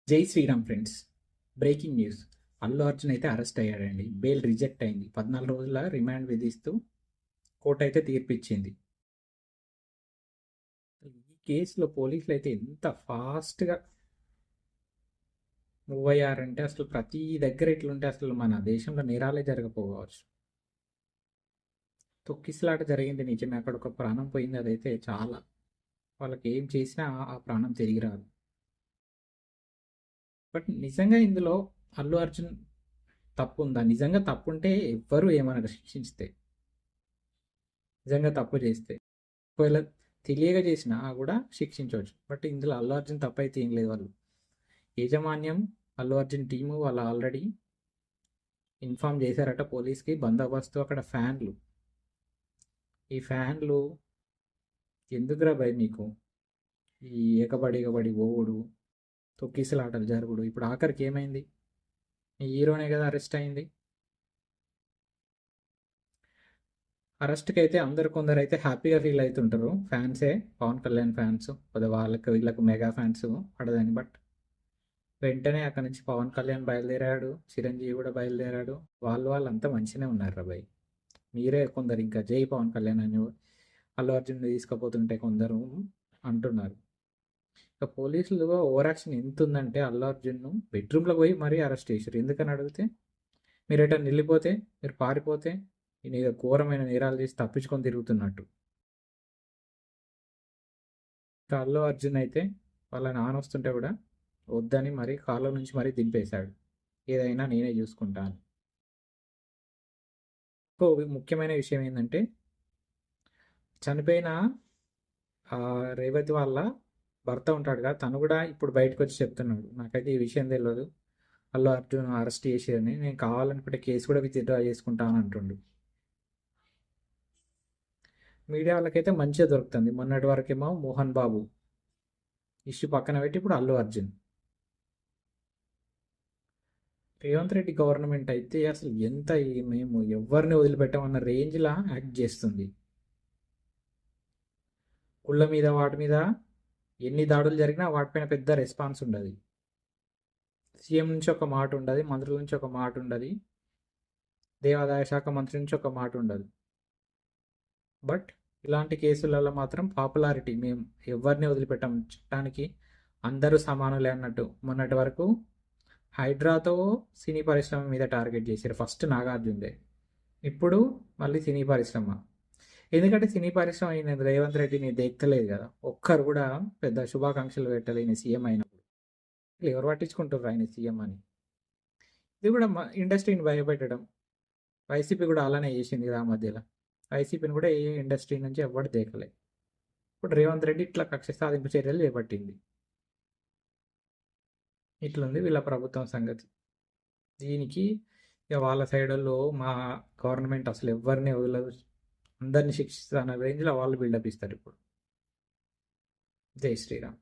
జై Shriram friends. Breaking news. Allu Arjun అయితే arrest అయ్యాడండి. Bail reject అయింది. 14 రోజుల రిమాండ్ విధిస్తూ కోర్టు అయితే తీర్పిచ్చింది. ఈ కేసులో పోలీసులు అయితే ఎంత ఫాస్ట్గా మూవ్ అయ్యారంటే అసలు ప్రతి దగ్గర ఇట్లుంటే అసలు మన దేశంలో నేరాలే జరగకపోవచ్చు. తొక్కిసలాట జరిగింది నిజమే, అక్కడ ఒక ప్రాణం పోయింది. అదైతే చాలా, వాళ్ళకి ఏం చేసినా ఆ ప్రాణం తిరిగి రాదు. బట్ నిజంగా ఇందులో అల్లు అర్జున్ తప్పు ఉందా? నిజంగా తప్పు ఉంటే ఎవ్వరు ఏమనరు శిక్షిస్తే. నిజంగా తప్పు చేస్తే ఒకవేళ తెలియక చేసినా కూడా శిక్షించవచ్చు. బట్ ఇందులో అల్లు అర్జున్ తప్పు అయితే ఏం లేదు. వాళ్ళు యాజమాన్యం, అల్లు అర్జున్ టీము వాళ్ళు ఆల్రెడీ ఇన్ఫామ్ చేశారట పోలీస్కి. బందోబస్తు అక్కడ ఫ్యాన్లు, ఈ ఫ్యాన్లు ఎందుకురా భయ్ మీకు, ఈ ఎగబడి ఓవుడు, తొక్కిసలాటలు జరుగుడు. ఇప్పుడు ఆఖరికి ఏమైంది? ఈ హీరోనే కదా అరెస్ట్ అయింది. అరెస్ట్కి అయితే కొందరు అయితే హ్యాపీగా ఫీల్ అవుతుంటారు. ఫ్యాన్సే, పవన్ కళ్యాణ్ ఫ్యాన్స్, వాళ్ళకి వీళ్ళకు మెగా ఫ్యాన్స్ పడదని. బట్ వెంటనే అక్కడ నుంచి పవన్ కళ్యాణ్ బయలుదేరాడు, చిరంజీవి కూడా బయలుదేరాడు. వాళ్ళంతా మంచిగానే ఉన్నారు రా భయ్. మీరే కొందరు ఇంకా జై పవన్ కళ్యాణ్ అని అల్లు అర్జున్ తీసుకుపోతుంటే కొందరు అంటున్నారు. ఇక పోలీసులు ఓవర్ యాక్షన్ ఎంత ఉందంటే అల్లు అర్జున్ను బెడ్రూమ్లోకి పోయి మరీ అరెస్ట్ చేశారు. ఎందుకని అడిగితే, మీరు ఎటన్నా వెళ్ళిపోతే, మీరు పారిపోతే ఈయన ఘోరమైన నేరాలు చేసి తప్పించుకొని తిరుగుతున్నట్టు. ఇంకా అల్లు అర్జున్ అయితే వాళ్ళ నాన్న వస్తుంటే కూడా వద్దని మరి కాళ్ళ నుంచి మరీ దింపేశాడు. ఏదైనా నేనే చూసుకుంటాను. ఇంకో ముఖ్యమైన విషయం ఏంటంటే, చనిపోయిన రేవతి వాళ్ళ భర్త ఉంటాడు కదా, తను కూడా ఇప్పుడు బయటకు వచ్చి చెప్తున్నాడు, నాకైతే ఈ విషయం తెలియదు, అల్లు అర్జున్ అరెస్ట్ చేసేదని, నేను కావాలనుకుంటే కేసు కూడా విత్డ్రా చేసుకుంటాను అంటుండు. మీడియా వాళ్ళకైతే మంచిగా దొరుకుతుంది. మొన్నటి వరకేమో మోహన్ బాబు ఇష్యూ పక్కన పెట్టి ఇప్పుడు అల్లు అర్జున్. రేవంత్ రెడ్డి గవర్నమెంట్ అయితే అసలు ఎంత మేము ఎవరిని వదిలిపెట్టామన్న రేంజ్లా యాక్ట్ చేస్తుంది. కుళ్ళ మీద వాటి మీద ఎన్ని దాడులు జరిగినా వాటిపైన పెద్ద రెస్పాన్స్ ఉండదు. సీఎం నుంచి ఒక మాట ఉండదు, మంత్రుల నుంచి ఒక మాట ఉండదు, దేవాదాయ శాఖ మంత్రి నుంచి ఒక మాట ఉండదు. బట్ ఇలాంటి కేసులలో మాత్రం పాపులారిటీ, మేము ఎవరిని వదిలిపెట్టాం, చట్టానికి అందరూ సమానులే అన్నట్టు. మొన్నటి వరకు హైడ్రాతో సినీ పరిశ్రమ మీద టార్గెట్ చేశారు. ఫస్ట్ నాగార్జునదే, ఇప్పుడు మళ్ళీ సినీ పరిశ్రమ. ఎందుకంటే సినీ పరిశ్రమ అయిన రేవంత్ రెడ్డిని దేక్తలేదు కదా, ఒక్కరు కూడా పెద్ద శుభాకాంక్షలు పెట్టలేని సీఎం అయినప్పుడు ఎవరు పట్టించుకుంటారు ఆయన సీఎం అని. ఇది కూడా ఇండస్ట్రీని భయపెట్టడం. వైసీపీ కూడా అలానే చేసింది కదా ఆ మధ్యలో. వైసీపీని కూడా ఏ ఇండస్ట్రీ నుంచి ఎవరు దేకలే. ఇప్పుడు రేవంత్ రెడ్డి ఇట్లా కక్ష సాధింపు చర్యలు చేపట్టింది. ఇట్లుంది వీళ్ళ ప్రభుత్వం సంగతి. దీనికి ఇక వాళ్ళ సైడ్లో మా గవర్నమెంట్ అసలు ఎవరిని వదలదు, అందరినీ శిక్షిస్తాన రేంజ్లో వాళ్ళు బిల్డప్ ఇస్తారు ఇప్పుడు. జై శ్రీరామ్.